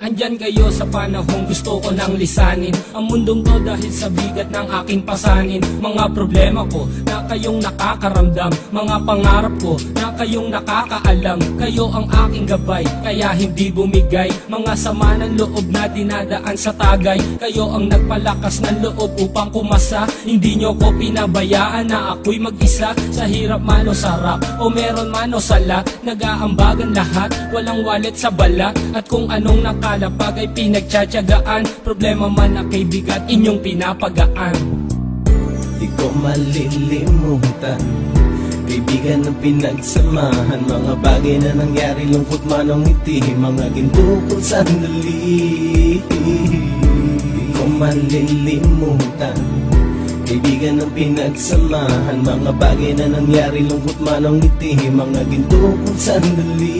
Andyan kayo sa panahong gusto ko nang lisanin ang mundong to dahil sa bigat ng aking pasanin. Mga problema ko na kayong nakakaramdam, mga pangarap ko na kayong nakakaalam. Kayo ang aking gabay, kaya hindi bumigay. Mga sama ng loob na dinadaan sa tagay, kayo ang nagpalakas ng loob upang kumasa. Hindi nyo ko pinabayaan na ako'y mag-isa. Sa hirap man o sarap, o meron man o sala, nag-aambagan lahat, walang walet sa balat. At kung anong nakalapag ay pinagtsatsagaan, problema man na kay bigat, inyong pinapagaan. Di ko malilimutan, kaibigan ng pinagsamahan, mga bagay na nangyari, lungkot man o ngiti, mga ginto kong sandali. Di ko malilimutan, kaibigan ng pinagsamahan, mga bagay na nangyari, lungkot man o ngiti, mga ginto kong sandali.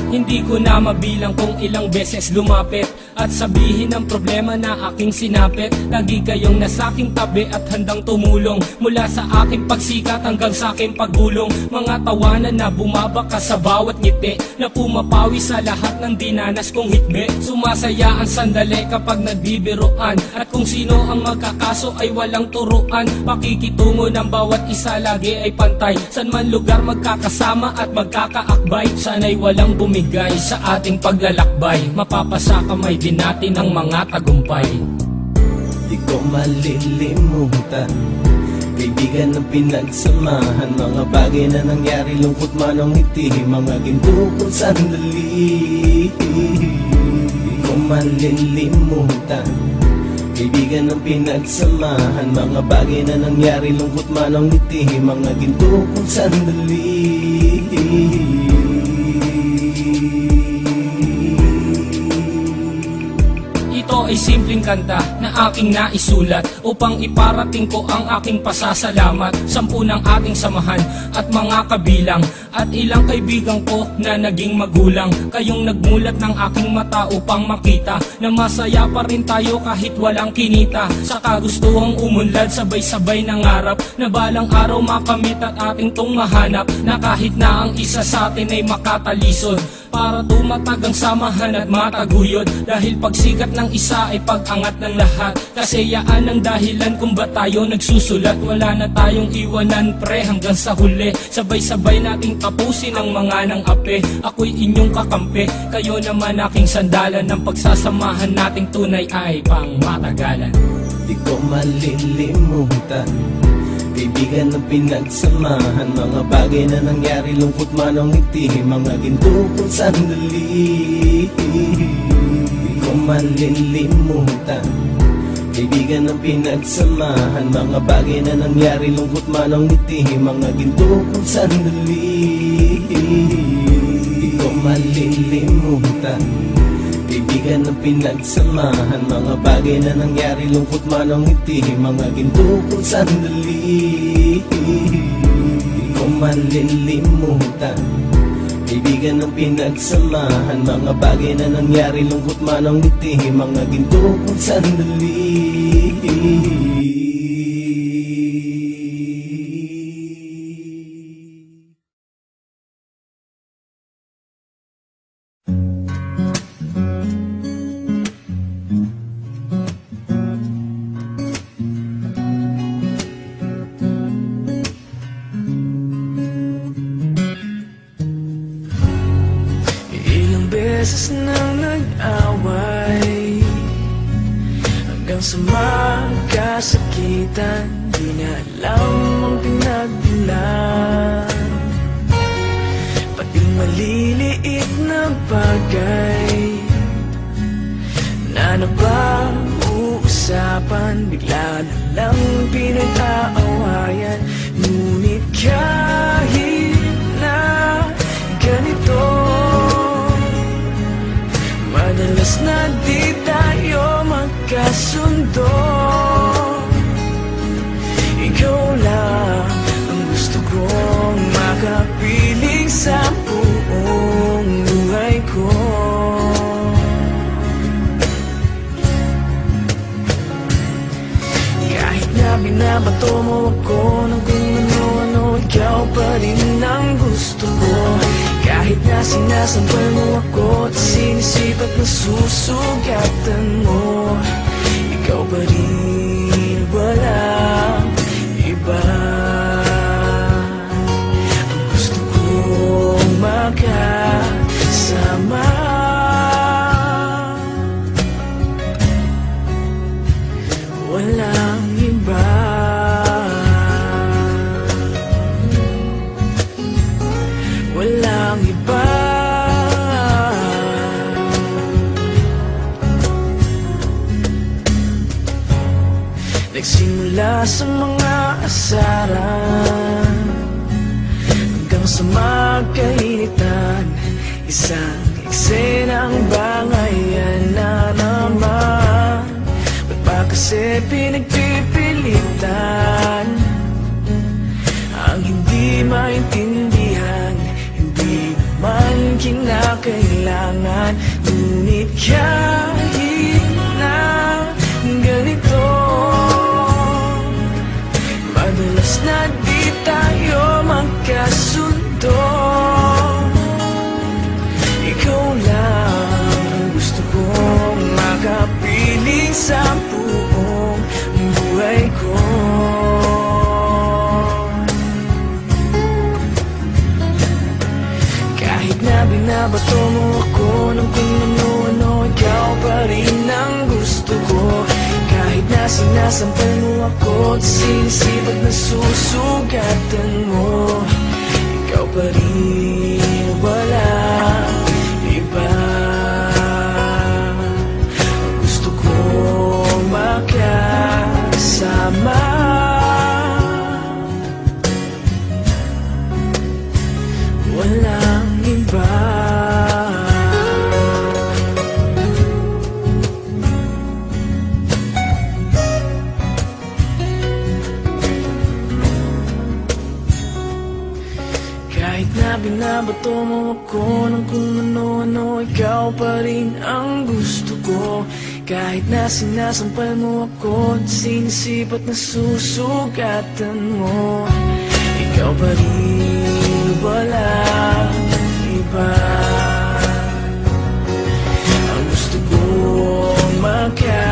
Hindi ko na mabilang kung ilang beses lumapit at sabihin ang problema na aking sinapit. Lagi kayong nasa aking tabi at handang tumulong, mula sa aking pagsikat hanggang sa aking paggulong. Mga tawanan na bumabaka sa bawat ngiti, na pumapawi sa lahat ng dinanas kong hitbe. Sumasaya ang sandali kapag nagbibiruan, at kung sino ang magkakaso ay walang turuan. Pakikitungo ng bawat isa lagi ay pantay, san man lugar magkakasama at magkakaakbay. Sana'y walang bumigay sa ating paglalakbay, mapapasa kamay din natin ang mga tagumpay. Di ko malilimutan, kaibigan ng pinagsamahan, mga bagay na nangyari, lungkot man o ngiti, mga ginto kong sandali. Di ko malilimutan, kaibigan ng pinagsamahan, mga bagay na nangyari, lungkot man o ngiti, mga ginto kong sandali. Ito ay simpleng kanta na aking naisulat upang iparating ko ang aking pasasalamat. 10 ng ating samahan at mga kabilang, at ilang kaibigan ko na naging magulang. Kayong nagmulat ng aking mata upang makita na masaya pa rin tayo kahit walang kinita. Sa kagustuhang umunlad, sabay-sabay nangarap na balang araw makamit at ating tong mahanap, na kahit na ang isa sa atin ay makatalisod, para tumatag ang samahan at mataguyod. Dahil pagsikat ng isa ay pag-angat ng lahat, kasi yaan ang dahilan kung ba't tayo nagsusulat. Wala na tayong iwanan pre hanggang sa huli, sabay-sabay nating tapusin ang mga nang ape. Ako'y inyong kakampi, kayo naman aking sandalan, ng pagsasamahan nating tunay ay pang matagalan. Di ko malilimutan, kaibigan ng pinagsamahan, mga bagay na nangyari, lungkot man o ngiti, mga ginto kong sandali. Di ko malilimutan, kaibigan ng pinagsamahan, mga bagay na nangyari, lungkot man o ngiti, mga ginto kong sandali. Di ko malilimutan, kaibigan ng pinagsamahan, mga bagay na nangyari, lungkot man o ngiti, mga ginto kong sandali. Di ko malilimutan, kaibigan ng pinagsamahan, mga bagay na nangyari, lungkot man o ngiti, mga ginto kong sandali. Beses nang nag-away hanggang sa magkasakitan, di na alam ang pinagbilan. Pati maliliit na bagay na napag-uusapan, bigla na lang pinag-aawayan. Ngunit kahit na ganito, madalas na di tayo magkasundo. Ikaw lang ang gusto kong makapiling sa buong buhay ko. Kahit na binabato mo ako ng kung ano-ano, ikaw pa rin ang gusto ko. Kahit na sinasampal mo ako at sinisipat na susugatan mo, ikaw pa rin, walang iba. Ang gusto kong makasama, walang iba. Walang iba. Nagsimula sa mga asaran hanggang sa magkainitan, isang eksenang bangayan na naman. Ba't ba kasi pinagpipilitan ang hindi maintindihan? Hindi naman kinakailangan, ngunit kahit na ganito, madalas na di tayo magkasundo. Ikaw lang gusto kong makapiling sa buong buhay ko. Kahit na binabato mo ako ng kung ano-ano, ikaw pa rin ang gusto ko. Kahit na sinasampal mo ako at sinisipat na susugatan mo, ikaw pa rin, walang iba. Gusto kong makasama, walang iba. Kahit na binabato mo ako ng kung ano-ano, ikaw pa rin ang gusto ko. Kahit na sinasampal mo ako at sinisipat na susugatan mo, ikaw pa rin, walang iba. Ang gusto kong makasama,